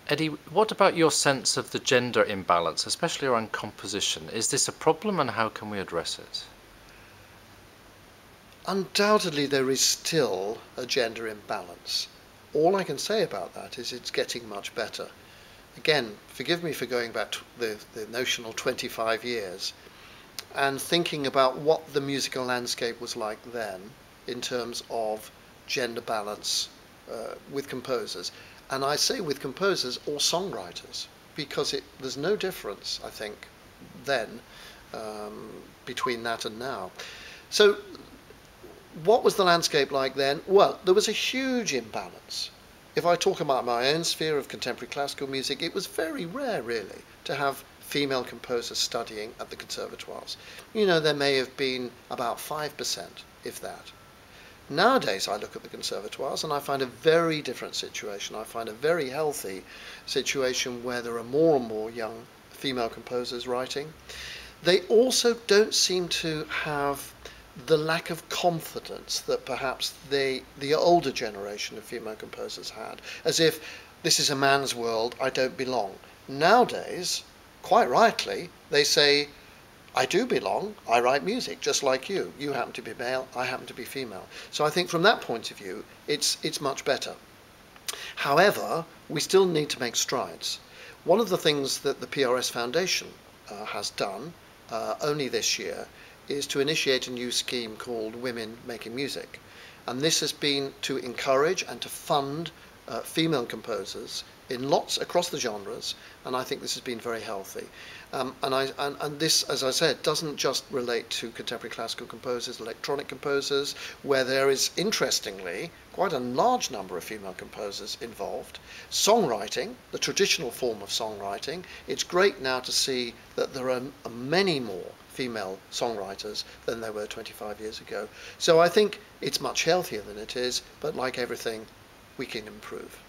Eddie, what about your sense of the gender imbalance, especially around composition? Is this a problem and how can we address it? Undoubtedly, there is still a gender imbalance. All I can say about that is it's getting much better. Again, forgive me for going back to the notional 25 years and thinking about what the musical landscape was like then in terms of gender balance with composers. And I say with composers or songwriters, because there's no difference, I think, then between that and now. So what was the landscape like then? Well, there was a huge imbalance. If I talk about my own sphere of contemporary classical music, it was very rare, really, to have female composers studying at the conservatoires. You know, there may have been about 5%, if that. Nowadays, I look at the conservatoires and I find a very different situation. I find a very healthy situation where there are more and more young female composers writing. They also don't seem to have the lack of confidence that perhaps the older generation of female composers had, as if this is a man's world, I don't belong. Nowadays, quite rightly, they say, I do belong, I write music just like you. You happen to be male, I happen to be female. So I think from that point of view, it's much better. However, we still need to make strides. One of the things that the PRS Foundation has done only this year is to initiate a new scheme called Women Making Music. And this has been to encourage and to fund female composers in lots across the genres, and I think this has been very healthy. And this, as I said, doesn't just relate to contemporary classical composers, electronic composers, where there is, interestingly, quite a large number of female composers involved. Songwriting, the traditional form of songwriting, it's great now to see that there are many more female songwriters than there were 25 years ago. So I think it's much healthier than it is, but like everything, we can improve.